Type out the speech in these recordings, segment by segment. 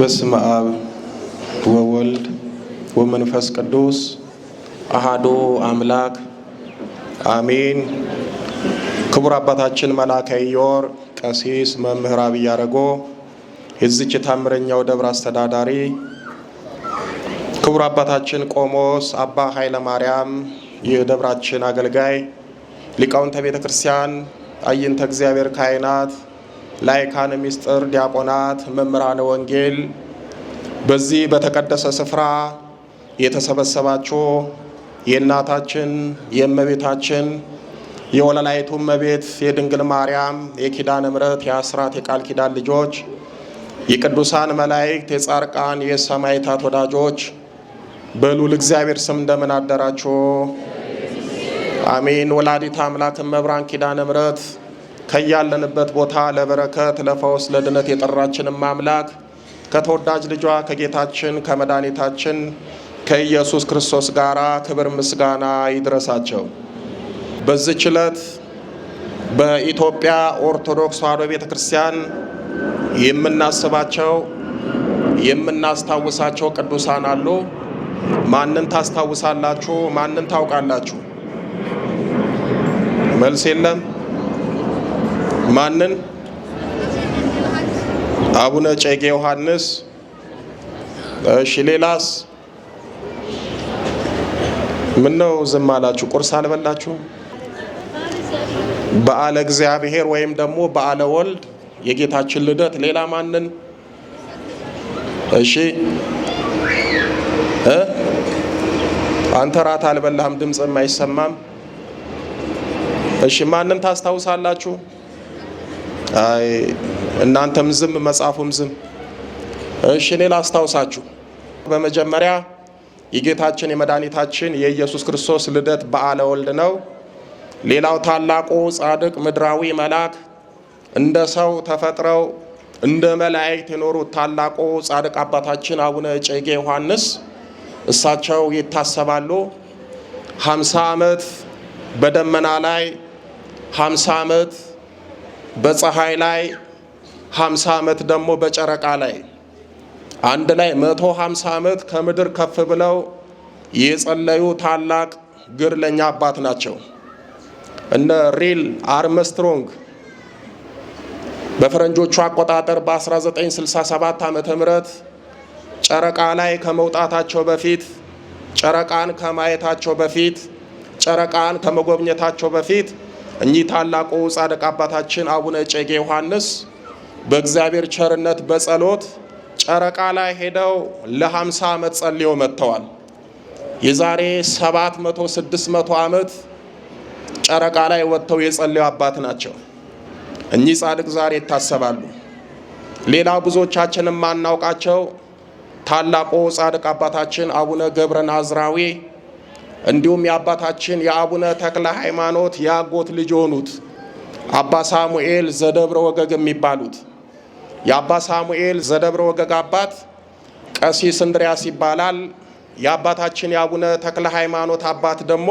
በስመ አብ ወወልድ ወመንፈስ ቅዱስ አሃዱ አምላክ አሜን። ክቡር አባታችን መልአከ ኢዮር ቀሲስ መምህር አብይ አረጎ የዚች ታምረኛው ደብር አስተዳዳሪ፣ ክቡር አባታችን ቆሞስ አባ ኃይለ ማርያም የደብራችን አገልጋይ፣ ሊቃውንተ ቤተ ክርስቲያን፣ አይንተ እግዚአብሔር ካህናት፣ ላይካነ ምስጢር ዲያቆናት፣ መምህራነ ወንጌል፣ በዚህ በተቀደሰ ስፍራ የተሰበሰባችሁ የእናታችን የእመቤታችን የወለላይቱ እመቤት የድንግል ማርያም የኪዳነ ምሕረት የአስራት የቃል ኪዳን ልጆች፣ የቅዱሳን መላእክት የጻድቃን የሰማዕታት ወዳጆች በልዑል እግዚአብሔር ስም እንደምን አደራችሁ? አሜን። ወላዲተ አምላክ እመብርሃን ኪዳነ ምሕረት ከያለንበት ቦታ ለበረከት ለፈውስ ለድነት የጠራችንም አምላክ ከተወዳጅ ልጇ ከጌታችን ከመድኃኒታችን ከኢየሱስ ክርስቶስ ጋር ክብር ምስጋና ይድረሳቸው። በዚህች ዕለት በኢትዮጵያ ኦርቶዶክስ ተዋሕዶ ቤተ ክርስቲያን የምናስባቸው የምናስታውሳቸው ቅዱሳን አሉ። ማንን ታስታውሳላችሁ? ማንን ታውቃላችሁ? መልስ የለም። ማንን? አቡነ እጨጌ ዮሐንስ። እሺ፣ ሌላስ? ምን ነው ዝም አላችሁ? ቁርስ አልበላችሁ? በዓለ እግዚአብሔር ወይም ደግሞ በዓለ ወልድ የጌታችን ልደት። ሌላ ማንን? እሺ፣ አንተ ራት አልበላህም፣ ድምፅም አይሰማም። እሺ፣ ማንን ታስታውሳላችሁ? አይ እናንተም ዝም መጽሐፉም ዝም። እሺ፣ እኔ ላስታውሳችሁ። በመጀመሪያ የጌታችን የመድኃኒታችን የኢየሱስ ክርስቶስ ልደት በዓለ ወልድ ነው። ሌላው ታላቁ ጻድቅ ምድራዊ መልአክ እንደ ሰው ተፈጥረው እንደ መላእክት የኖሩት ታላቁ ጻድቅ አባታችን አቡነ እጨጌ ዮሐንስ እሳቸው ይታሰባሉ። 50 ዓመት በደመና ላይ፣ 50 ዓመት በፀሐይ ላይ፣ 50 ዓመት ደግሞ በጨረቃ ላይ አንድ ላይ 150 ዓመት ከምድር ከፍ ብለው የጸለዩ ታላቅ ገድለኛ አባት ናቸው። እነ ኒል አርምስትሮንግ በፈረንጆቹ አቆጣጠር በ1967 ዓመተ ምህረት ጨረቃ ላይ ከመውጣታቸው በፊት፣ ጨረቃን ከማየታቸው በፊት፣ ጨረቃን ከመጎብኘታቸው በፊት እኚህ ታላቁ ጻድቅ አባታችን አቡነ እጨጌ ዮሐንስ በእግዚአብሔር ቸርነት በጸሎት ጨረቃ ላይ ሄደው ለ50 ዓመት ጸልየው መጥተዋል። የዛሬ 700-600 ዓመት ጨረቃ ላይ ወጥተው የጸለዩ አባት ናቸው። እኚህ ጻድቅ ዛሬ ይታሰባሉ። ሌላ ብዙዎቻችን የማናውቃቸው ታላቁ ጻድቅ አባታችን አቡነ ገብረ ናዝራዊ እንዲሁም የአባታችን የአቡነ ተክለ ሃይማኖት የአጎት ልጅ የሆኑት አባ ሳሙኤል ዘደብረ ወገግ የሚባሉት የአባ ሳሙኤል ዘደብረ ወገግ አባት ቀሲስ እንድሪያስ ይባላል። የአባታችን የአቡነ ተክለ ሃይማኖት አባት ደግሞ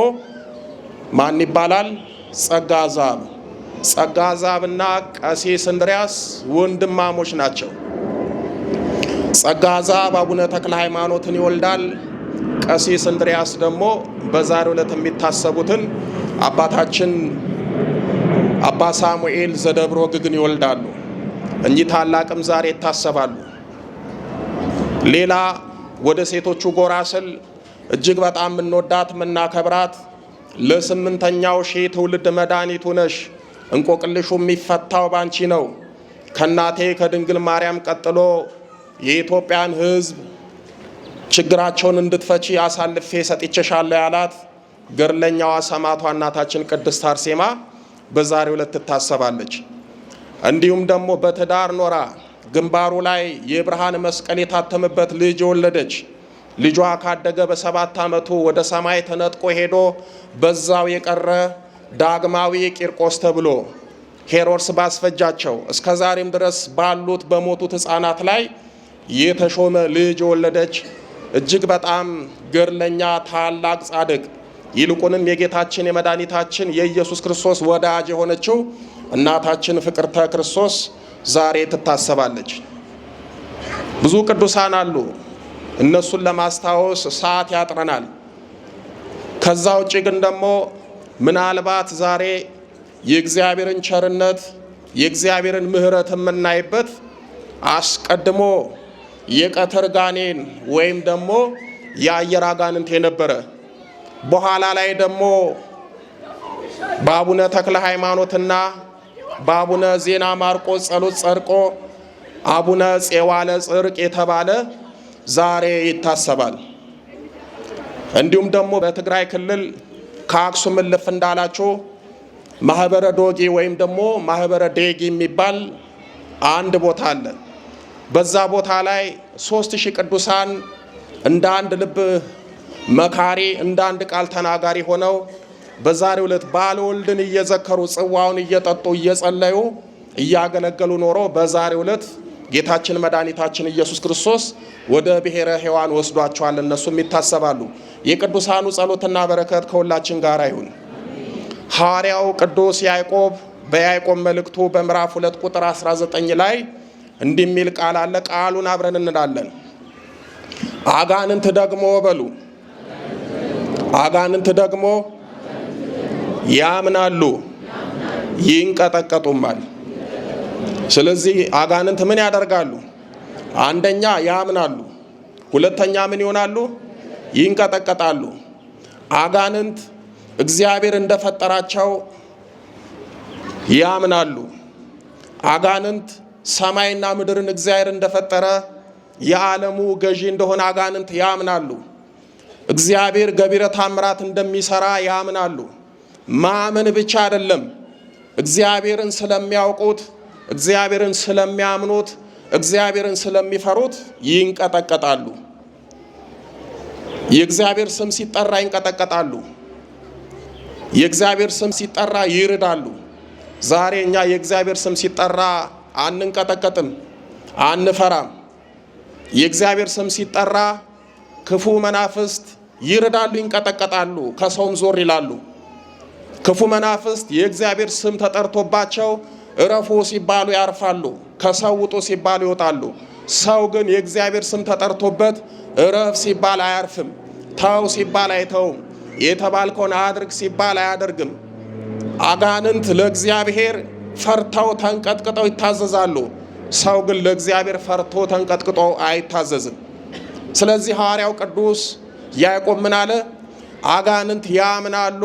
ማን ይባላል? ጸጋዛብ። ጸጋዛብና ቀሲስ እንድሪያስ ወንድማሞች ናቸው። ጸጋዛብ አቡነ ተክለ ሃይማኖትን ይወልዳል። ቀሲስ እንድሪያስ ደግሞ በዛሬው ዕለት የሚታሰቡትን አባታችን አባ ሳሙኤል ዘደብረ ወገግን ይወልዳሉ። እኚህ ታላቅም ዛሬ ይታሰባሉ። ሌላ ወደ ሴቶቹ ጎራ ስል እጅግ በጣም የምንወዳት የምናከብራት ለ8ኛው ሺህ ትውልድ መድኃኒቱ ነሽ፣ እንቆቅልሹ የሚፈታው ባንቺ ነው፣ ከእናቴ ከድንግል ማርያም ቀጥሎ የኢትዮጵያን ሕዝብ ችግራቸውን እንድትፈቺ አሳልፌ ሰጥቼሻለሁ ያላት ገድለኛዋ ሰማዕቷ እናታችን ቅድስት አርሴማ በዛሬው ዕለት ትታሰባለች። እንዲሁም ደግሞ በትዳር ኖራ ግንባሩ ላይ የብርሃን መስቀል የታተመበት ልጅ የወለደች ልጇ ካደገ በ7 ዓመቱ ወደ ሰማይ ተነጥቆ ሄዶ በዛው የቀረ ዳግማዊ ቂርቆስ ተብሎ ሄሮድስ ባስፈጃቸው እስከ ዛሬም ድረስ ባሉት በሞቱት ሕፃናት ላይ የተሾመ ልጅ የወለደች እጅግ በጣም ገድለኛ ታላቅ ጻድቅ ይልቁንም የጌታችን የመድኃኒታችን የኢየሱስ ክርስቶስ ወዳጅ የሆነችው እናታችን ፍቅርተ ክርስቶስ ዛሬ ትታሰባለች። ብዙ ቅዱሳን አሉ። እነሱን ለማስታወስ ሰዓት ያጥረናል። ከዛ ውጭ ግን ደግሞ ምናልባት ዛሬ የእግዚአብሔርን ቸርነት የእግዚአብሔርን ምሕረት የምናይበት አስቀድሞ የቀትር ጋኔን ወይም ደግሞ የአየር አጋንንት የነበረ በኋላ ላይ ደግሞ በአቡነ ተክለ ሃይማኖትና በአቡነ ዜና ማርቆስ ጸሎት ጸድቆ አቡነ ፄዋለ ጽርቅ የተባለ ዛሬ ይታሰባል። እንዲሁም ደግሞ በትግራይ ክልል ከአክሱም እልፍ እንዳላችሁ ማህበረ ዶጊ ወይም ደግሞ ማህበረ ዴጊ የሚባል አንድ ቦታ አለ። በዛ ቦታ ላይ 3000 ቅዱሳን እንደ አንድ ልብ መካሪ እንደ አንድ ቃል ተናጋሪ ሆነው በዛሬው ዕለት ባለ ወልድን እየዘከሩ ጽዋውን እየጠጡ እየጸለዩ እያገለገሉ ኖሮ በዛሬው ዕለት ጌታችን መድኃኒታችን ኢየሱስ ክርስቶስ ወደ ብሔረ ሕያዋን ወስዷቸዋል። እነሱም ይታሰባሉ። የቅዱሳኑ ጸሎትና በረከት ከሁላችን ጋር ይሁን። ሐዋርያው ቅዱስ ያዕቆብ በያዕቆብ መልእክቱ በምዕራፍ 2 ቁጥር 19 ላይ እንዲህ የሚል ቃል አለ። ቃሉን አብረን እንላለን። አጋንንት ደግሞ በሉ አጋንንት ደግሞ ያምናሉ ይንቀጠቀጡማል። ስለዚህ አጋንንት ምን ያደርጋሉ? አንደኛ ያምናሉ፣ ሁለተኛ ምን ይሆናሉ? ይንቀጠቀጣሉ። አጋንንት እግዚአብሔር እንደፈጠራቸው ያምናሉ። አጋንንት ሰማይና ምድርን እግዚአብሔር እንደፈጠረ የዓለሙ ገዢ እንደሆነ አጋንንት ያምናሉ። እግዚአብሔር ገቢረ ተአምራት እንደሚሰራ ያምናሉ። ማመን ብቻ አይደለም፣ እግዚአብሔርን ስለሚያውቁት፣ እግዚአብሔርን ስለሚያምኑት፣ እግዚአብሔርን ስለሚፈሩት ይንቀጠቀጣሉ። የእግዚአብሔር ስም ሲጠራ ይንቀጠቀጣሉ። የእግዚአብሔር ስም ሲጠራ ይርዳሉ። ዛሬ እኛ የእግዚአብሔር ስም ሲጠራ አንንቀጠቀጥም፣ አንፈራም። የእግዚአብሔር ስም ሲጠራ ክፉ መናፍስት ይርዳሉ፣ ይንቀጠቀጣሉ፣ ከሰውም ዞር ይላሉ። ክፉ መናፍስት የእግዚአብሔር ስም ተጠርቶባቸው እረፉ ሲባሉ ያርፋሉ፣ ከሰው ውጡ ሲባሉ ይወጣሉ። ሰው ግን የእግዚአብሔር ስም ተጠርቶበት እረፍ ሲባል አያርፍም፣ ተው ሲባል አይተውም፣ የተባልከውን አድርግ ሲባል አያደርግም። አጋንንት ለእግዚአብሔር ፈርተው ተንቀጥቅጠው ይታዘዛሉ። ሰው ግን ለእግዚአብሔር ፈርቶ ተንቀጥቅጦ አይታዘዝም። ስለዚህ ሐዋርያው ቅዱስ ያዕቆብ ምን አለ? አጋንንት ያምናሉ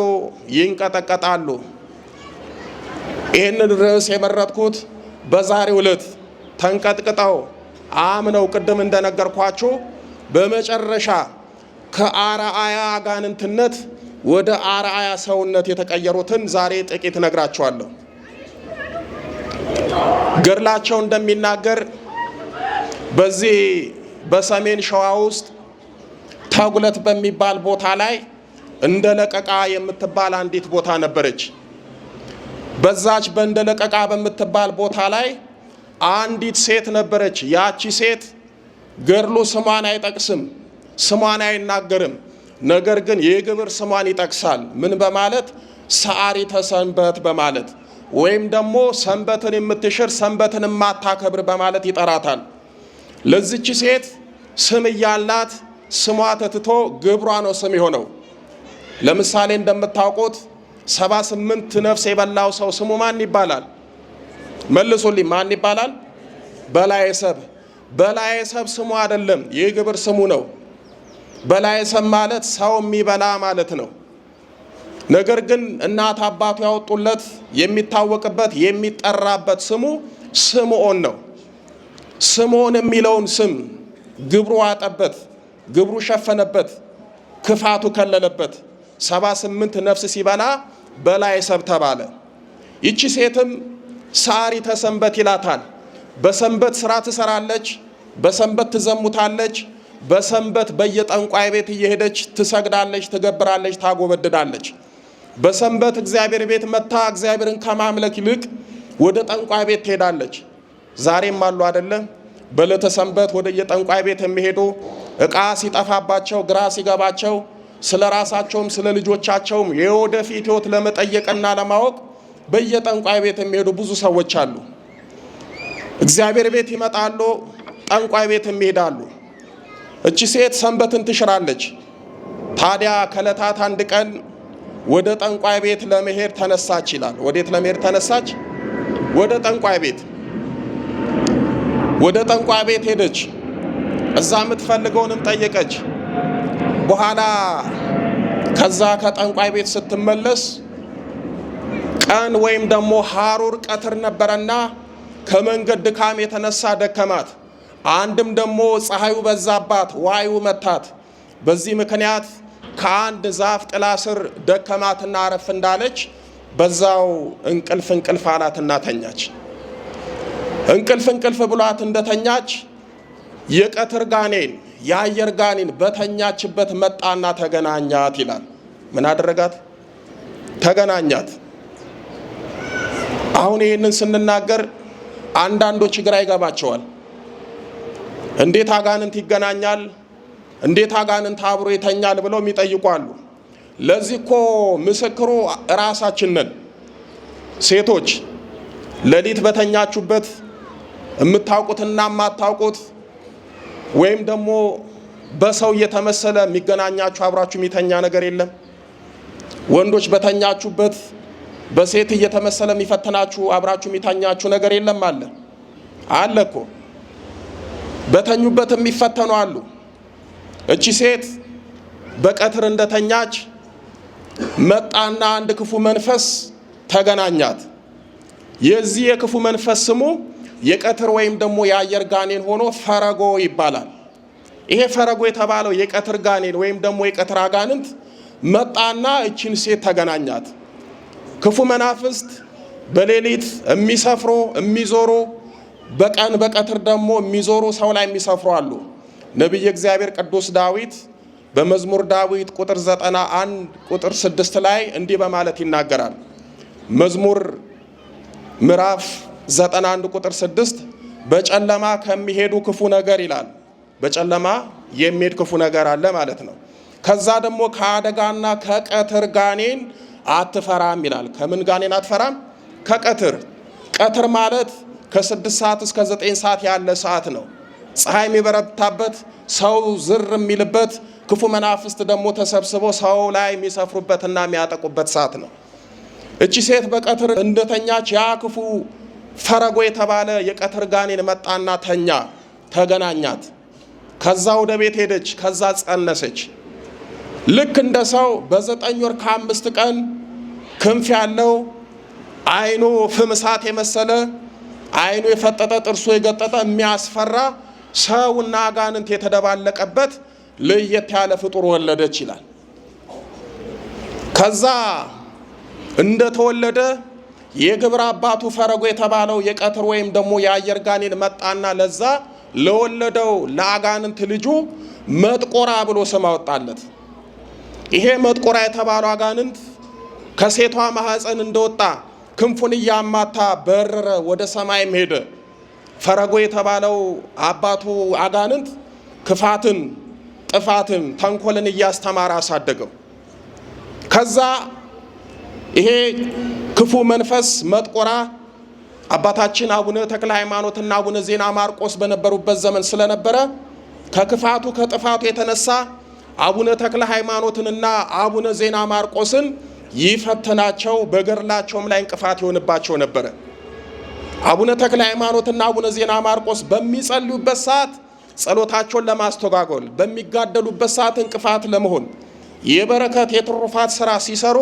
ይንቀጠቀጣሉ። ይህንን ርዕስ የመረጥኩት በዛሬው ዕለት ተንቀጥቅጠው አምነው ቅድም እንደነገርኳችሁ በመጨረሻ ከአርአያ አጋንንትነት ወደ አርአያ ሰውነት የተቀየሩትን ዛሬ ጥቂት ነግራችኋለሁ። ገድላቸው እንደሚናገር በዚህ በሰሜን ሸዋ ውስጥ ተጉለት በሚባል ቦታ ላይ እንደ ለቀቃ የምትባል አንዲት ቦታ ነበረች። በዛች በእንደ ለቀቃ በምትባል ቦታ ላይ አንዲት ሴት ነበረች። ያቺ ሴት ገድሉ ስሟን አይጠቅስም፣ ስሟን አይናገርም። ነገር ግን የግብር ስሟን ይጠቅሳል። ምን በማለት? ሰዓሪተ ሰንበት በማለት ወይም ደግሞ ሰንበትን የምትሽር ሰንበትን የማታከብር በማለት ይጠራታል። ለዚች ሴት ስም እያላት ስሟ ተትቶ ግብሯ ነው ስም የሆነው። ለምሳሌ እንደምታውቁት 78 ነፍስ የበላው ሰው ስሙ ማን ይባላል? መልሱልኝ፣ ማን ይባላል? በላዔሰብ። በላዔሰብ ስሙ አይደለም፣ የግብር ስሙ ነው። በላዔሰብ ማለት ሰው የሚበላ ማለት ነው። ነገር ግን እናት አባቱ ያወጡለት የሚታወቅበት የሚጠራበት ስሙ ስምዖን ነው። ስምዖን የሚለውን ስም ግብሩ ዋጠበት፣ ግብሩ ሸፈነበት፣ ክፋቱ ከለለበት። 78 ነፍስ ሲበላ በላዔሰብ ተባለ። ይቺ ሴትም ሰዓሪተ ሰንበት ይላታል። በሰንበት ስራ ትሰራለች፣ በሰንበት ትዘሙታለች፣ በሰንበት በየጠንቋይ ቤት እየሄደች ትሰግዳለች፣ ትገብራለች፣ ታጎበድዳለች። በሰንበት እግዚአብሔር ቤት መታ እግዚአብሔርን ከማምለክ ይልቅ ወደ ጠንቋይ ቤት ትሄዳለች። ዛሬም አሉ አይደለም? በዕለተ ሰንበት ወደ የጠንቋይ ቤት የሚሄዱ ዕቃ ሲጠፋባቸው ግራ ሲገባቸው ስለ ራሳቸውም ስለ ልጆቻቸውም የወደፊት ሕይወት ለመጠየቅና ለማወቅ በየጠንቋይ ቤት የሚሄዱ ብዙ ሰዎች አሉ። እግዚአብሔር ቤት ይመጣሉ፣ ጠንቋይ ቤት ይሄዳሉ። እቺ ሴት ሰንበትን ትሽራለች። ታዲያ ከዕለታት አንድ ቀን ወደ ጠንቋይ ቤት ለመሄድ ተነሳች ይላል። ወዴት ለመሄድ ተነሳች? ወደ ጠንቋይ ቤት። ወደ ጠንቋይ ቤት ሄደች። እዛ የምትፈልገውንም ጠየቀች። በኋላ ከዛ ከጠንቋይ ቤት ስትመለስ ቀን ወይም ደግሞ ሐሩር ቀትር ነበረና ከመንገድ ድካም የተነሳ ደከማት። አንድም ደግሞ ፀሐዩ በዛባት፣ ዋዩ መታት። በዚህ ምክንያት ከአንድ ዛፍ ጥላ ስር ደከማትና አረፍ እንዳለች በዛው እንቅልፍ አላትና ተኛች። እንቅልፍ ብሏት እንደተኛች የቀትር ጋኔን የአየር ጋኔን በተኛችበት መጣና ተገናኛት ይላል። ምን አደረጋት? ተገናኛት። አሁን ይህንን ስንናገር አንዳንዶች ግራ ይገባቸዋል። እንዴት አጋንንት ይገናኛል? እንዴት አጋንንት አብሮ ይተኛል ብለው የሚጠይቋሉ። ለዚህ እኮ ምስክሩ ራሳችን ነን። ሴቶች ሌሊት በተኛችሁበት የምታውቁትና የማታውቁት ወይም ደግሞ በሰው እየተመሰለ የሚገናኛችሁ አብራችሁ የሚተኛ ነገር የለም። ወንዶች በተኛችሁበት በሴት እየተመሰለ የሚፈትናችሁ አብራችሁ የሚተኛችሁ ነገር የለም። አለ እኮ በተኙበት የሚፈተኑ አሉ። እቺ ሴት በቀትር እንደተኛች መጣና አንድ ክፉ መንፈስ ተገናኛት። የዚህ የክፉ መንፈስ ስሙ የቀትር ወይም ደግሞ የአየር ጋኔን ሆኖ ፈረጎ ይባላል። ይሄ ፈረጎ የተባለው የቀትር ጋኔን ወይም ደግሞ የቀትር አጋንንት መጣና እቺን ሴት ተገናኛት። ክፉ መናፍስት በሌሊት የሚሰፍሩ የሚዞሩ፣ በቀን በቀትር ደግሞ የሚዞሩ ሰው ላይ የሚሰፍሩ አሉ። ነቢየ እግዚአብሔር ቅዱስ ዳዊት በመዝሙር ዳዊት ቁጥር 91 ቁጥር 6 ላይ እንዲህ በማለት ይናገራል። መዝሙር ምዕራፍ 91 ቁጥር 6 በጨለማ ከሚሄዱ ክፉ ነገር ይላል። በጨለማ የሚሄድ ክፉ ነገር አለ ማለት ነው። ከዛ ደግሞ ከአደጋና ከቀትር ጋኔን አትፈራም ይላል። ከምን ጋኔን አትፈራም? ከቀትር። ቀትር ማለት ከ6 ሰዓት እስከ 9 ሰዓት ያለ ሰዓት ነው። ፀሐይ የሚበረታበት፣ ሰው ዝር የሚልበት፣ ክፉ መናፍስት ደግሞ ተሰብስበው ሰው ላይ የሚሰፍሩበትና የሚያጠቁበት ሰዓት ነው። እቺ ሴት በቀትር እንደተኛች ያ ክፉ ፈረጎ የተባለ የቀትር ጋኔን መጣና ተገናኛት። ከዛ ወደ ቤት ሄደች። ከዛ ጸነሰች። ልክ እንደ ሰው በ9 ወር ከ5 ቀን ክንፍ ያለው፣ አይኑ ፍም እሳት የመሰለ፣ አይኑ የፈጠጠ፣ ጥርሱ የገጠጠ የሚያስፈራ ሰውና አጋንንት የተደባለቀበት ለየት ያለ ፍጡር ወለደች ይላል። ከዛ እንደተወለደ የግብረ አባቱ ፈረጎ የተባለው የቀትር ወይም ደግሞ የአየር ጋኔን መጣና ለዛ ለወለደው ለአጋንንት ልጁ መጥቆራ ብሎ ስም አወጣለት። ይሄ መጥቆራ የተባለው አጋንንት ከሴቷ ማህፀን እንደወጣ ክንፉን እያማታ በረረ፣ ወደ ሰማይም ሄደ። ፈረጎ የተባለው አባቱ አጋንንት ክፋትን፣ ጥፋትን፣ ተንኮልን እያስተማረ አሳደገው። ከዛ ይሄ ክፉ መንፈስ መጥቆራ አባታችን አቡነ ተክለ ሃይማኖትና አቡነ ዜና ማርቆስ በነበሩበት ዘመን ስለነበረ ከክፋቱ ከጥፋቱ የተነሳ አቡነ ተክለ ሃይማኖትንና አቡነ ዜና ማርቆስን ይፈተናቸው፣ በገድላቸውም ላይ እንቅፋት ይሆንባቸው ነበረ። አቡነ ተክለ ሃይማኖትና አቡነ ዜና ማርቆስ በሚጸልዩበት ሰዓት ጸሎታቸውን ለማስተጓጎል፣ በሚጋደሉበት ሰዓት እንቅፋት ለመሆን፣ የበረከት የትሩፋት ስራ ሲሰሩ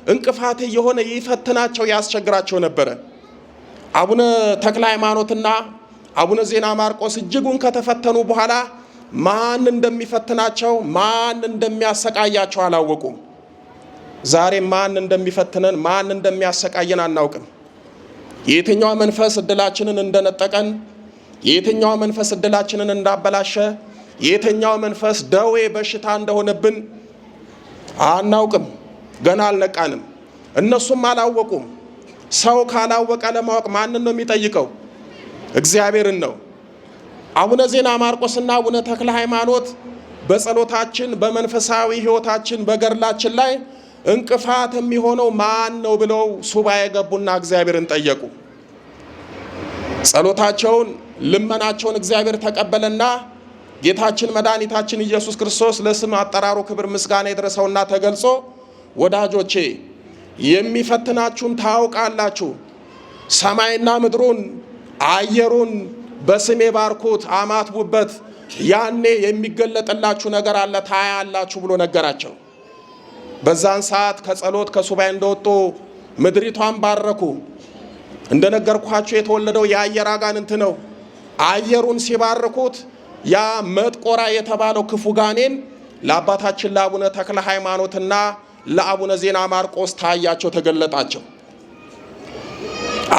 እንቅፋት የሆነ ይፈትናቸው፣ ያስቸግራቸው ነበረ። አቡነ ተክለ ሃይማኖትና አቡነ ዜና ማርቆስ እጅጉን ከተፈተኑ በኋላ ማን እንደሚፈትናቸው፣ ማን እንደሚያሰቃያቸው አላወቁም። ዛሬ ማን እንደሚፈትነን፣ ማን እንደሚያሰቃየን አናውቅም። የትኛው መንፈስ እድላችንን እንደነጠቀን፣ የትኛው መንፈስ እድላችንን እንዳበላሸ፣ የትኛው መንፈስ ደዌ በሽታ እንደሆነብን አናውቅም። ገና አልነቃንም። እነሱም አላወቁም። ሰው ካላወቀ ለማወቅ ማንን ነው የሚጠይቀው? እግዚአብሔርን ነው። አቡነ ዜና ማርቆስና አቡነ ተክለ ሃይማኖት በጸሎታችን፣ በመንፈሳዊ ሕይወታችን፣ በገድላችን ላይ እንቅፋት የሚሆነው ማን ነው ብለው ሱባኤ ገቡና እግዚአብሔርን ጠየቁ። ጸሎታቸውን ልመናቸውን እግዚአብሔር ተቀበለና ጌታችን መድኃኒታችን ኢየሱስ ክርስቶስ ለስም አጠራሩ ክብር ምስጋና ይድረሰውና ተገልጾ ወዳጆቼ የሚፈትናችሁን ታውቃላችሁ፣ ሰማይና ምድሩን አየሩን በስሜ ባርኩት አማትቡበት፣ ያኔ የሚገለጥላችሁ ነገር አለ ታያላችሁ ብሎ ነገራቸው። በዛን ሰዓት ከጸሎት ከሱባኤ እንደወጡ ምድሪቷን ባረኩ። እንደነገርኳችሁ የተወለደው የአየር አጋንንት ነው። አየሩን ሲባርኩት ያ መጥቆራ የተባለው ክፉ ጋኔን ለአባታችን ለአቡነ ተክለ ሃይማኖትና ለአቡነ ዜና ማርቆስ ታያቸው፣ ተገለጣቸው።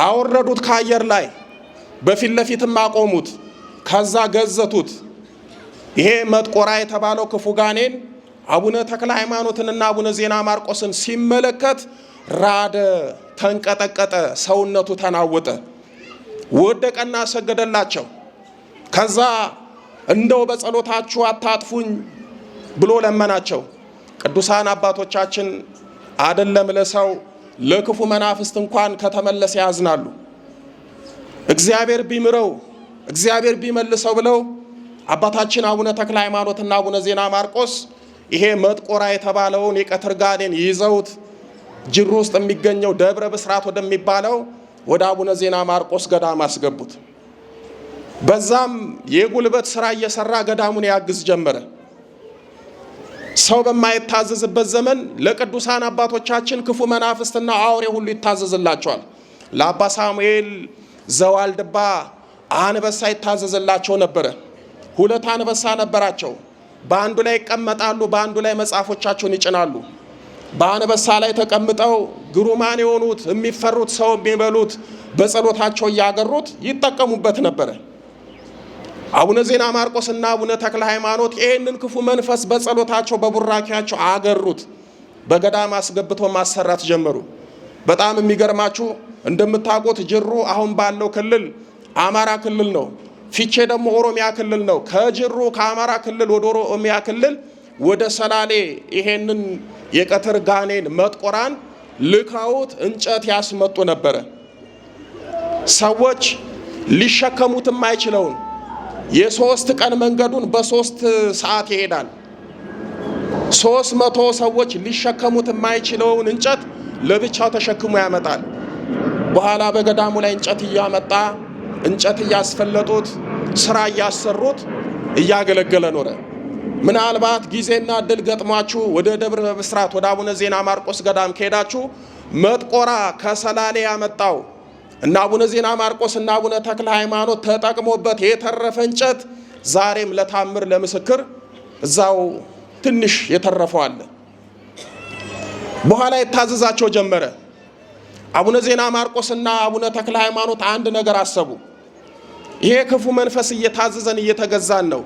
አወረዱት ከአየር ላይ በፊት ለፊትም አቆሙት። ከዛ ገዘቱት። ይሄ መጥቆራ የተባለው ክፉ ጋኔን አቡነ ተክለ ሃይማኖትንና አቡነ ዜና ማርቆስን ሲመለከት ራደ፣ ተንቀጠቀጠ፣ ሰውነቱ ተናወጠ፣ ወደቀና ሰገደላቸው። ከዛ እንደው በጸሎታችሁ አታጥፉኝ ብሎ ለመናቸው። ቅዱሳን አባቶቻችን አይደለም ለሰው ለክፉ መናፍስት እንኳን ከተመለሰ ያዝናሉ። እግዚአብሔር ቢምረው እግዚአብሔር ቢመልሰው ብለው አባታችን አቡነ ተክለ ሃይማኖትና አቡነ ዜና ማርቆስ ይሄ መጥቆራ የተባለውን የቀትር ጋኔን ይዘውት ጅሩ ውስጥ የሚገኘው ደብረ ብስራት ወደሚባለው ወደ አቡነ ዜና ማርቆስ ገዳም አስገቡት። በዛም የጉልበት ስራ እየሰራ ገዳሙን ያግዝ ጀመረ። ሰው በማይታዘዝበት ዘመን ለቅዱሳን አባቶቻችን ክፉ መናፍስትና አውሬ ሁሉ ይታዘዝላቸዋል። ለአባ ሳሙኤል ዘዋልድባ አንበሳ ይታዘዝላቸው ነበረ። 2 አንበሳ ነበራቸው። በአንዱ ላይ ይቀመጣሉ፣ በአንዱ ላይ መጽሐፎቻቸውን ይጭናሉ። በአንበሳ ላይ ተቀምጠው ግሩማን የሆኑት የሚፈሩት ሰው የሚበሉት በጸሎታቸው እያገሩት ይጠቀሙበት ነበረ። አቡነ ዜና ማርቆስና አቡነ ተክለ ሃይማኖት ይህንን ክፉ መንፈስ በጸሎታቸው በቡራኪያቸው አገሩት። በገዳም አስገብቶ ማሰራት ጀመሩ። በጣም የሚገርማችሁ እንደምታውቁት ጅሩ አሁን ባለው ክልል አማራ ክልል ነው። ፊቼ ደግሞ ኦሮሚያ ክልል ነው። ከጅሩ ከአማራ ክልል ወደ ኦሮሚያ ክልል ወደ ሰላሌ ይሄንን የቀትር ጋኔን መጥቆራን ልካውት እንጨት ያስመጡ ነበረ። ሰዎች ሊሸከሙት የማይችለውን የ3 ቀን መንገዱን በ3 ሰዓት ይሄዳል። 300 ሰዎች ሊሸከሙት የማይችለውን እንጨት ለብቻው ተሸክሞ ያመጣል። በኋላ በገዳሙ ላይ እንጨት እያመጣ እንጨት እያስፈለጡት ስራ እያሰሩት እያገለገለ ኖረ። ምናልባት ጊዜና እድል ገጥሟችሁ ወደ ደብረ ብስራት ወደ አቡነ ዜና ማርቆስ ገዳም ከሄዳችሁ መጥቆራ ከሰላሌ ያመጣው እና አቡነ ዜና ማርቆስ እና አቡነ ተክለ ሃይማኖት ተጠቅሞበት የተረፈ እንጨት ዛሬም ለታምር ለምስክር እዛው ትንሽ የተረፈው አለ። በኋላ የታዘዛቸው ጀመረ። አቡነ ዜና ማርቆስና አቡነ ተክለ ሃይማኖት አንድ ነገር አሰቡ። ይሄ ክፉ መንፈስ እየታዘዘን እየተገዛን ነው።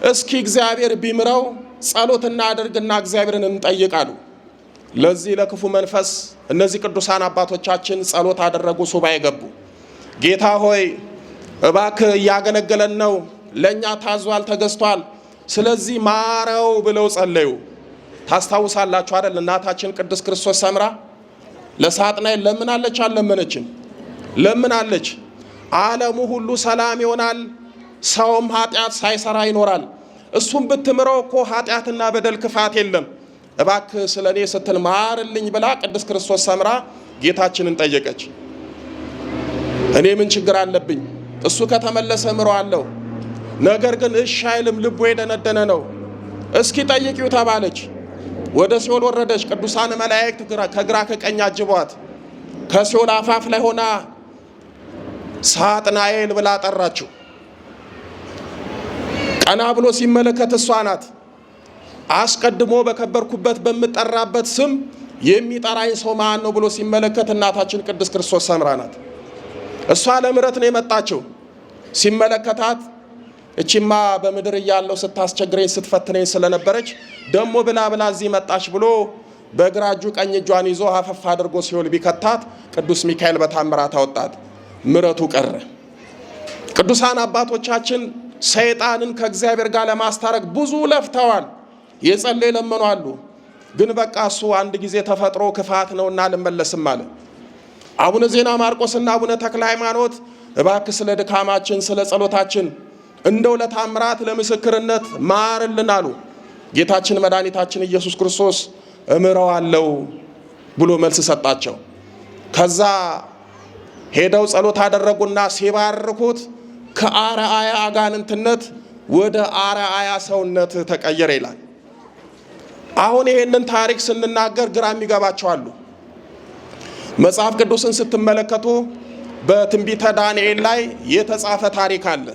እስኪ እግዚአብሔር ቢምረው ጸሎት እናድርግና እግዚአብሔርን እንጠይቃሉ። ለዚህ ለክፉ መንፈስ እነዚህ ቅዱሳን አባቶቻችን ጸሎት አደረጉ፣ ሱባኤ ገቡ። ጌታ ሆይ እባክህ እያገለገለን ነው፣ ለእኛ ታዟል፣ ተገዝቷል፣ ስለዚህ ማረው ብለው ጸለዩ። ታስታውሳላችሁ አይደል? እናታችን ቅድስት ክርስቶስ ሰምራ ለሳጥናኤል ለምናለች? አልለመነችም? ለምናለች። ዓለሙ ሁሉ ሰላም ይሆናል፣ ሰውም ኃጢአት ሳይሰራ ይኖራል። እሱም ብትምረው እኮ ኃጢአትና በደል ክፋት የለም፣ እባክህ ስለኔ ስትል ማርልኝ ብላ ቅድስት ክርስቶስ ሰምራ ጌታችንን ጠየቀች። እኔ ምን ችግር አለብኝ? እሱ ከተመለሰ ምረዋለሁ። ነገር ግን እሺ አይልም፣ ልቡ የደነደነ ነው። እስኪ ጠይቂው ተባለች። ወደ ሲኦል ወረደች። ቅዱሳን መላእክት ከግራ ከቀኝ አጅቧት ከሲኦል አፋፍ ላይ ሆና ሳጥናኤል ብላ ጠራችው። ቀና ብሎ ሲመለከት እሷ ናት። አስቀድሞ በከበርኩበት በምጠራበት ስም የሚጠራኝ ሰው ማን ነው ብሎ ሲመለከት እናታችን ቅድስት ክርስቶስ ሰምራ ናት። እሷ ለምሕረት ነው የመጣችው። ሲመለከታት እቺማ በምድር እያለው ስታስቸግረኝ ስትፈትነኝ ስለነበረች ደሞ ብላ እዚህ መጣች ብሎ በግራ እጁ ቀኝ እጇን ይዞ አፈፍ አድርጎ ሲኦል ቢከታት ቅዱስ ሚካኤል በታምራት አወጣት። ምሕረቱ ቀረ። ቅዱሳን አባቶቻችን ሰይጣንን ከእግዚአብሔር ጋር ለማስታረቅ ብዙ ለፍተዋል። የጸለዩ ለመኑ አሉ። ግን በቃ እሱ አንድ ጊዜ ተፈጥሮ ክፋት ነውና ልመለስም አለ። አቡነ ዜና ማርቆስና አቡነ ተክለ ሃይማኖት እባክህ ስለ ድካማችን ስለ ጸሎታችን እንደው ለታምራት ለምስክርነት ማርልን አሉ። ጌታችን መድኃኒታችን ኢየሱስ ክርስቶስ እምረዋለሁ ብሎ መልስ ሰጣቸው። ከዛ ሄደው ጸሎት አደረጉና ሲባርኩት ከአርአያ አጋንንትነት ወደ አርአያ ሰውነት ተቀየረ ይላል። አሁን ይህንን ታሪክ ስንናገር ግራ የሚገባቸው አሉ። መጽሐፍ ቅዱስን ስትመለከቱ በትንቢተ ዳንኤል ላይ የተጻፈ ታሪክ አለ።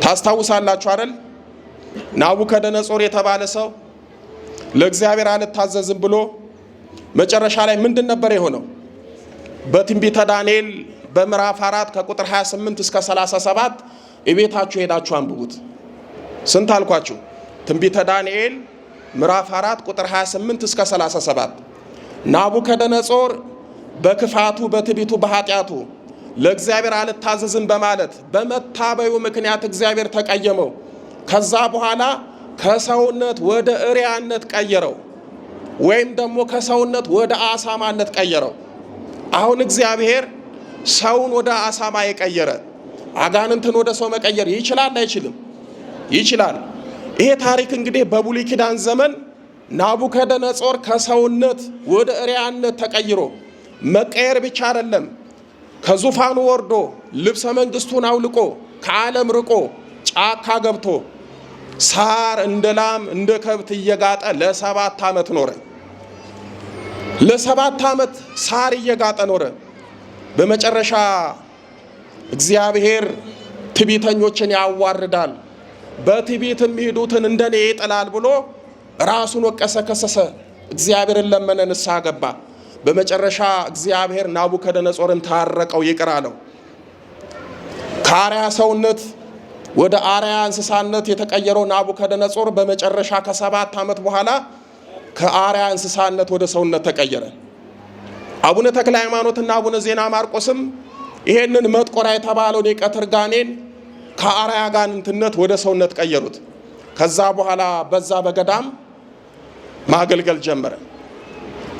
ታስታውሳላችሁ አይደል? ናቡከደነጾር የተባለ ሰው ለእግዚአብሔር አልታዘዝም ብሎ መጨረሻ ላይ ምንድን ነበር የሆነው? በትንቢተ ዳንኤል በምዕራፍ 4 ከቁጥር 28 እስከ 37 እቤታችሁ ሄዳችሁ አንብቡት። ስንት አልኳችሁ? ትንቢተ ዳንኤል ምዕራፍ 4 ቁጥር 28 እስከ 37 ናቡከደነጾር በክፋቱ በትዕቢቱ በኃጢአቱ ለእግዚአብሔር አልታዘዝም በማለት በመታበዩ ምክንያት እግዚአብሔር ተቀየመው። ከዛ በኋላ ከሰውነት ወደ እሪያነት ቀየረው፣ ወይም ደግሞ ከሰውነት ወደ አሳማነት ቀየረው። አሁን እግዚአብሔር ሰውን ወደ አሳማ የቀየረ አጋንንትን ወደ ሰው መቀየር ይችላል አይችልም? ይችላል። ይሄ ታሪክ እንግዲህ በብሉይ ኪዳን ዘመን ናቡከደነጾር ከሰውነት ወደ እሪያነት ተቀይሮ መቀየር ብቻ አይደለም፣ ከዙፋኑ ወርዶ ልብሰ መንግስቱን አውልቆ ከዓለም ርቆ ጫካ ገብቶ ሳር እንደ ላም እንደ ከብት እየጋጠ ለ7 ዓመት ኖረ። ለ7 ዓመት ሳር እየጋጠ ኖረ። በመጨረሻ እግዚአብሔር ትዕቢተኞችን ያዋርዳል፣ በትዕቢት የሚሄዱትን እንደኔ ይጥላል ብሎ ራሱን ወቀሰ፣ ከሰሰ። እግዚአብሔርን ለመነ፣ ንስሐ ገባ። በመጨረሻ እግዚአብሔር ናቡከደነጾርን ታረቀው፣ ይቅር አለው። ከአርያ ሰውነት ወደ አርያ እንስሳነት የተቀየረው ናቡከደነጾር በመጨረሻ ከ7 ዓመት በኋላ ከአርያ እንስሳነት ወደ ሰውነት ተቀየረ። አቡነ ተክለ ሃይማኖትና አቡነ ዜና ማርቆስም ይሄንን መጥቆራ የተባለውን የቀትር ጋኔን ከአርያ አጋንንትነት ወደ ሰውነት ቀየሩት። ከዛ በኋላ በዛ በገዳም ማገልገል ጀመረ።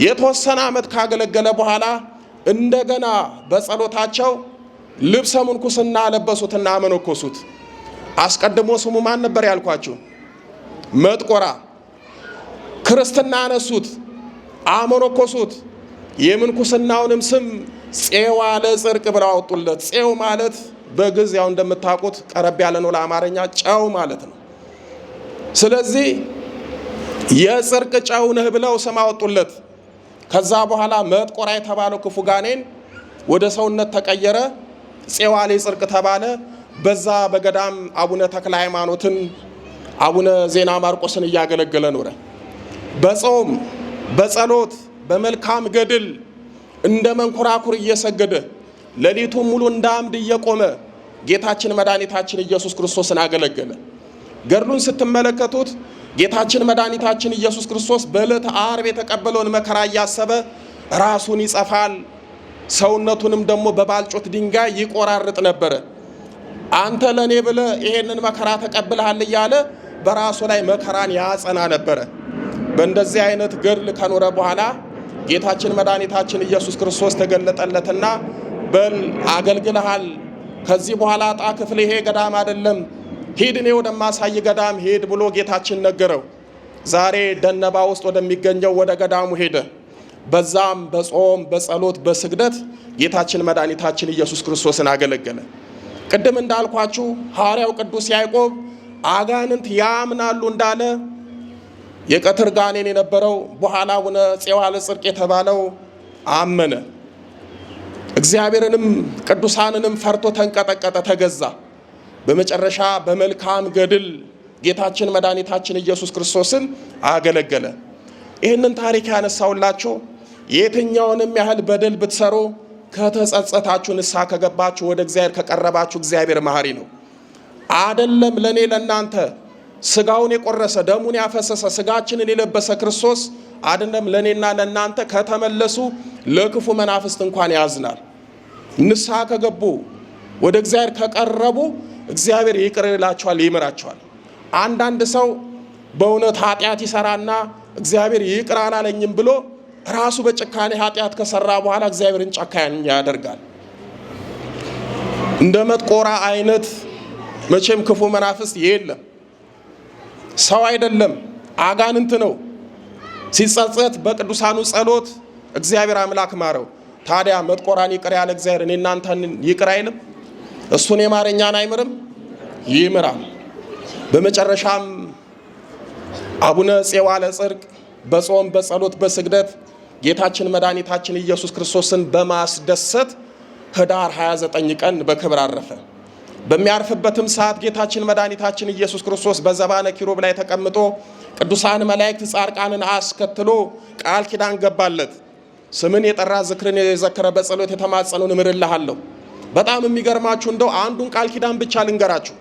የተወሰነ ዓመት ካገለገለ በኋላ እንደገና በጸሎታቸው ልብሰ ምንኩስና ለበሱትና አመነኮሱት። አስቀድሞ ስሙ ማን ነበር ያልኳችሁ? መጥቆራ። ክርስትና አነሱት፣ አመነኮሱት። የምንኩስናውንም ስም ፄዋ ለጽርቅ ብለው አወጡለት። ፄው ማለት በግዕዝ ያው እንደምታውቁት ቀረብ ያለ ነው ለአማርኛ፣ ጨው ማለት ነው። ስለዚህ የጽርቅ ጨው ነህ ብለው ስም አወጡለት። ከዛ በኋላ መጥቆራ የተባለው ክፉ ጋኔን ወደ ሰውነት ተቀየረ፣ ፄዋ ለጽርቅ ተባለ። በዛ በገዳም አቡነ ተክለ ሃይማኖትን አቡነ ዜና ማርቆስን እያገለገለ ኖረ። በጾም በጸሎት በመልካም ገድል እንደ መንኮራኩር እየሰገደ ሌሊቱን ሙሉ እንደ አምድ እየቆመ ጌታችን መድኃኒታችን ኢየሱስ ክርስቶስን አገለገለ። ገድሉን ስትመለከቱት ጌታችን መድኃኒታችን ኢየሱስ ክርስቶስ በዕለተ ዓርብ የተቀበለውን መከራ እያሰበ ራሱን ይጸፋል፣ ሰውነቱንም ደግሞ በባልጮት ድንጋይ ይቆራርጥ ነበረ። አንተ ለኔ ብለህ ይሄንን መከራ ተቀብለሃል እያለ በራሱ ላይ መከራን ያጸና ነበረ። በእንደዚህ አይነት ገድል ከኖረ በኋላ ጌታችን መድኃኒታችን ኢየሱስ ክርስቶስ ተገለጠለትና በል አገልግለሃል፣ ከዚህ በኋላ ዕጣ ክፍል ይሄ ገዳም አይደለም፣ ሂድ እኔ ወደማሳይ ገዳም ሂድ ብሎ ጌታችን ነገረው። ዛሬ ደነባ ውስጥ ወደሚገኘው ወደ ገዳሙ ሄደ። በዛም በጾም በጸሎት በስግደት ጌታችን መድኃኒታችን ኢየሱስ ክርስቶስን አገለገለ። ቅድም እንዳልኳችሁ ሐዋርያው ቅዱስ ያዕቆብ አጋንንት ያምናሉ እንዳለ የቀትር ጋኔን የነበረው በኋላ አቡነ ፄዋ ለጽርቅ የተባለው አመነ። እግዚአብሔርንም ቅዱሳንንም ፈርቶ ተንቀጠቀጠ፣ ተገዛ። በመጨረሻ በመልካም ገድል ጌታችን መድኃኒታችን ኢየሱስ ክርስቶስን አገለገለ። ይህንን ታሪክ ያነሳውላችሁ የትኛውንም ያህል በደል ብትሰሩ ከተጸጸታችሁ ንስሐ ከገባችሁ ወደ እግዚአብሔር ከቀረባችሁ እግዚአብሔር መሐሪ ነው። አደለም ለኔ ለናንተ ስጋውን የቆረሰ ደሙን ያፈሰሰ ስጋችንን የለበሰ ክርስቶስ አደለም ለኔና ለናንተ ከተመለሱ ለክፉ መናፍስት እንኳን ያዝናል። ንስሐ ከገቡ ወደ እግዚአብሔር ከቀረቡ እግዚአብሔር ይቅር ይላቸዋል፣ ይምራቸዋል። አንዳንድ ሰው በእውነት ኃጢአት ይሰራና እግዚአብሔር ይቅር አላለኝም ብሎ ራሱ በጭካኔ ኃጢአት ከሰራ በኋላ እግዚአብሔርን ጨካኝ ያደርጋል። እንደ መጥቆራ አይነት መቼም ክፉ መናፍስት የለም። ሰው አይደለም፣ አጋንንት ነው። ሲጸጸት በቅዱሳኑ ጸሎት እግዚአብሔር አምላክ ማረው። ታዲያ መጥቆራን ይቅር ያለ እግዚአብሔር እኔ እናንተን ይቅር አይልም? እሱን የማረኛን አይምርም? ይምራል። በመጨረሻም አቡነ ፄዋ ለጽድቅ በጾም በጸሎት በስግደት ጌታችን መድኃኒታችን ኢየሱስ ክርስቶስን በማስደሰት ህዳር 29 ቀን በክብር አረፈ። በሚያርፍበትም ሰዓት ጌታችን መድኃኒታችን ኢየሱስ ክርስቶስ በዘባነ ኪሩብ ላይ ተቀምጦ ቅዱሳን መላእክት ጻድቃንን አስከትሎ ቃል ኪዳን ገባለት። ስምን የጠራ ዝክርን የዘከረ በጸሎት የተማጸነውን እምርልሃለሁ። በጣም የሚገርማችሁ እንደው አንዱን ቃል ኪዳን ብቻ ልንገራችሁ።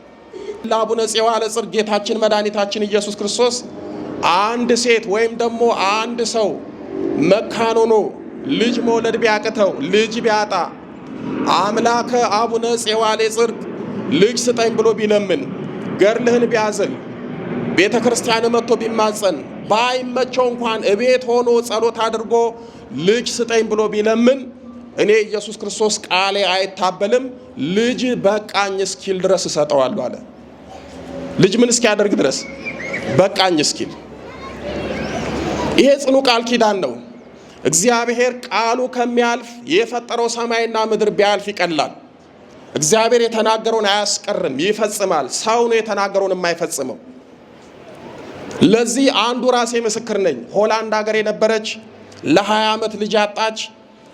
ለአቡነ ፄዋ ለጽድቅ ጌታችን መድኃኒታችን ኢየሱስ ክርስቶስ አንድ ሴት ወይም ደግሞ አንድ ሰው መካን ሆኖ ልጅ መውለድ ቢያቅተው ልጅ ቢያጣ አምላከ አቡነ ፄዋ ለጽድቅ ልጅ ስጠኝ ብሎ ቢለምን ገርልህን ቢያዝል ቤተ ክርስቲያን መጥቶ ቢማጸን ባይመቸው እንኳን እቤት ሆኖ ጸሎት አድርጎ ልጅ ስጠኝ ብሎ ቢለምን እኔ ኢየሱስ ክርስቶስ ቃሌ አይታበልም፣ ልጅ በቃኝ እስኪል ድረስ እሰጠዋለሁ አለ። ልጅ ምን እስኪያደርግ ድረስ? በቃኝ እስኪል። ይሄ ጽኑ ቃል ኪዳን ነው። እግዚአብሔር ቃሉ ከሚያልፍ የፈጠረው ሰማይና ምድር ቢያልፍ ይቀላል። እግዚአብሔር የተናገረውን አያስቀርም፣ ይፈጽማል። ሰው ነው የተናገረውን የማይፈጽመው። ለዚህ አንዱ ራሴ ምስክር ነኝ። ሆላንድ ሀገር የነበረች ለ20 ዓመት ልጅ ያጣች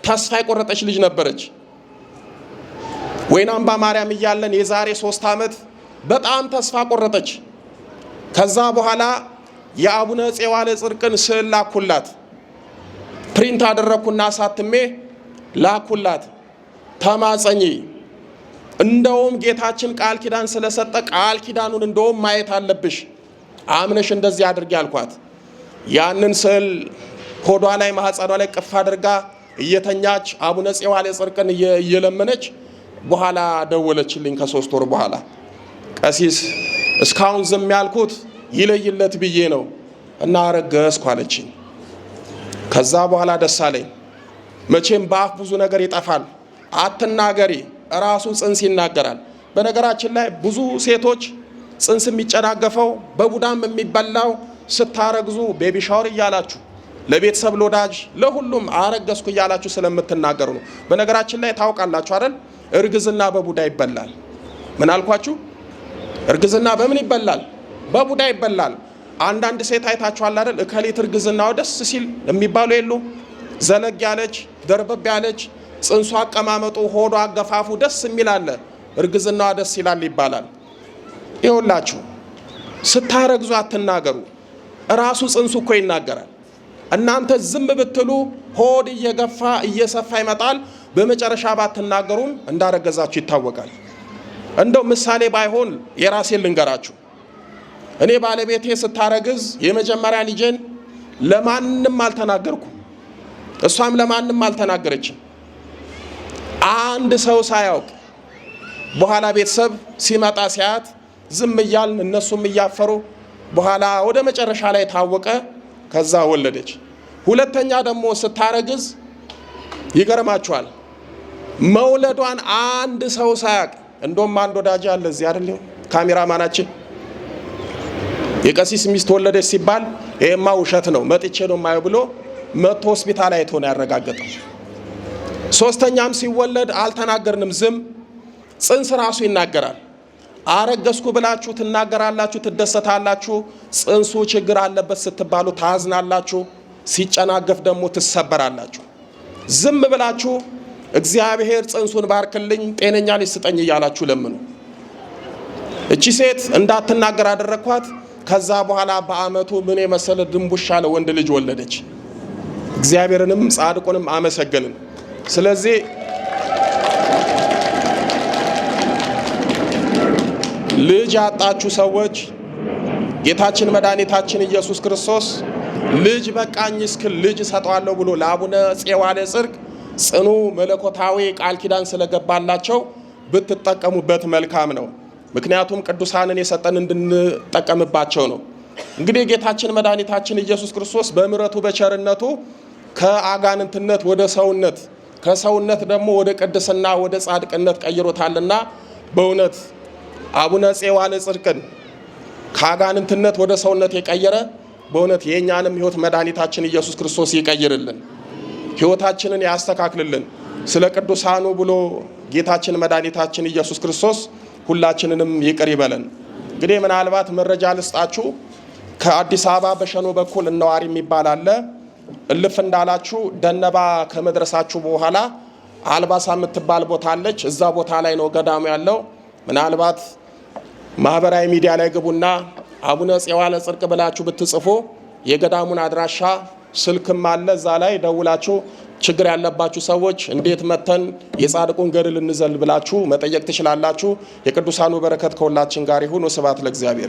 ተስፋ የቆረጠች ልጅ ነበረች። ወይናምባ ማርያም እያለን የዛሬ 3 ዓመት በጣም ተስፋ ቆረጠች። ከዛ በኋላ የአቡነ ፄዋ ለጽድቅን ስዕል ላኩላት። ፕሪንት አደረኩና አሳትሜ ላኩላት። ተማጸኚ፣ እንደውም ጌታችን ቃል ኪዳን ስለሰጠ ቃል ኪዳኑን እንደውም ማየት አለብሽ፣ አምነሽ እንደዚህ አድርጊ አልኳት። ያንን ስዕል ሆዷ ላይ ማህፀኗ ላይ ቅፍ አድርጋ እየተኛች አቡነ ፄዋ ለጽድቅን እየለመነች በኋላ ደወለችልኝ። ከ3 ወር በኋላ ቀሲስ እስካሁን ዝም ያልኩት ይለይለት ብዬ ነው እና አረገዝኩ አለችኝ። ከዛ በኋላ ደስ አለኝ። መቼም በአፍ ብዙ ነገር ይጠፋል። አትናገሪ፣ ራሱ ጽንስ ይናገራል። በነገራችን ላይ ብዙ ሴቶች ጽንስ የሚጨናገፈው በቡዳም የሚበላው ስታረግዙ ቤቢ ሻወር እያላችሁ ለቤተሰብ ለወዳጅ ለሁሉም አረገዝኩ እያላችሁ ስለምትናገሩ ነው። በነገራችን ላይ ታውቃላችሁ አይደል? እርግዝና በቡዳ ይበላል። ምን አልኳችሁ? እርግዝና በምን ይበላል? በቡዳ ይበላል። አንዳንድ ሴት አይታችኋል አይደል? እከሊት እርግዝናው ደስ ሲል የሚባሉ የሉ? ዘለግ ያለች ደርበብ ያለች ጽንሷ አቀማመጡ ሆዷ አገፋፉ ደስ የሚል አለ። እርግዝናዋ ደስ ይላል ይባላል። ይኸውላችሁ ስታረግዙ አትናገሩ፣ ራሱ ጽንሱ እኮ ይናገራል። እናንተ ዝም ብትሉ ሆድ እየገፋ እየሰፋ ይመጣል። በመጨረሻ ባትናገሩም እንዳረገዛችሁ ይታወቃል። እንደው ምሳሌ ባይሆን የራሴን ልንገራችሁ። እኔ ባለቤቴ ስታረግዝ የመጀመሪያ ልጄን ለማንም አልተናገርኩም፣ እሷም ለማንም አልተናገረችም። አንድ ሰው ሳያውቅ በኋላ ቤተሰብ ሲመጣ ሲያት ዝም እያልን እነሱም እያፈሩ በኋላ ወደ መጨረሻ ላይ ታወቀ። ከዛ ወለደች። ሁለተኛ ደግሞ ስታረግዝ ይገርማችኋል፣ መውለዷን አንድ ሰው ሳያውቅ፣ እንደውም አንድ ወዳጅ አለ እዚህ አይደል ካሜራማናችን፣ የቀሲስ ሚስት ወለደች ሲባል ይሄማ ውሸት ነው መጥቼ ነው ማየው ብሎ መጥቶ ሆስፒታል አይቶ ነው ያረጋገጠው። ሶስተኛም ሲወለድ አልተናገርንም፣ ዝም። ጽንስ ራሱ ይናገራል። አረገዝኩ ብላችሁ ትናገራላችሁ፣ ትደሰታላችሁ። ጽንሱ ችግር አለበት ስትባሉ ታዝናላችሁ፣ ሲጨናገፍ ደግሞ ትሰበራላችሁ። ዝም ብላችሁ እግዚአብሔር ጽንሱን ባርክልኝ ጤነኛ ልጅ ስጠኝ እያላችሁ ለምኑ። እቺ ሴት እንዳትናገር አደረኳት። ከዛ በኋላ በአመቱ ምን የመሰለ ድንቡሽ ያለ ወንድ ልጅ ወለደች። እግዚአብሔርንም ጻድቁንም አመሰገንን። ስለዚህ ልጅ ያጣችሁ ሰዎች ጌታችን መድኃኒታችን ኢየሱስ ክርስቶስ ልጅ በቃኝ እስክል ልጅ ሰጠዋለሁ ብሎ ለአቡነ ፄዋ ለጽድቅ ጽኑ መለኮታዊ ቃል ኪዳን ስለገባላቸው ብትጠቀሙበት መልካም ነው። ምክንያቱም ቅዱሳንን የሰጠን እንድንጠቀምባቸው ነው። እንግዲህ ጌታችን መድኃኒታችን ኢየሱስ ክርስቶስ በምሕረቱ በቸርነቱ ከአጋንንትነት ወደ ሰውነት ከሰውነት ደግሞ ወደ ቅድስና ወደ ጻድቅነት ቀይሮታልና በእውነት አቡነ ፄዋለ ጽድቅን ከአጋንንትነት ወደ ሰውነት የቀየረ በእውነት የእኛንም ሕይወት መድኃኒታችን ኢየሱስ ክርስቶስ ይቀይርልን፣ ሕይወታችንን ያስተካክልልን። ስለ ቅዱሳኑ ብሎ ጌታችን መድኃኒታችን ኢየሱስ ክርስቶስ ሁላችንንም ይቅር ይበለን። እንግዲህ ምናልባት መረጃ ልስጣችሁ። ከአዲስ አበባ በሸኖ በኩል እነዋሪ የሚባል አለ። እልፍ እንዳላችሁ ደነባ ከመድረሳችሁ በኋላ አልባሳ የምትባል ቦታ አለች። እዛ ቦታ ላይ ነው ገዳሙ ያለው። ምናልባት ማህበራዊ ሚዲያ ላይ ግቡና አቡነ ፄዋለ ጽድቅ ብላችሁ ብትጽፉ የገዳሙን አድራሻ ስልክም አለ። እዛ ላይ ደውላችሁ ችግር ያለባችሁ ሰዎች እንዴት መተን የጻድቁን ገድል እንዘል ብላችሁ መጠየቅ ትችላላችሁ። የቅዱሳኑ በረከት ከሁላችን ጋር ይሁን። ወስብሐት ለእግዚአብሔር።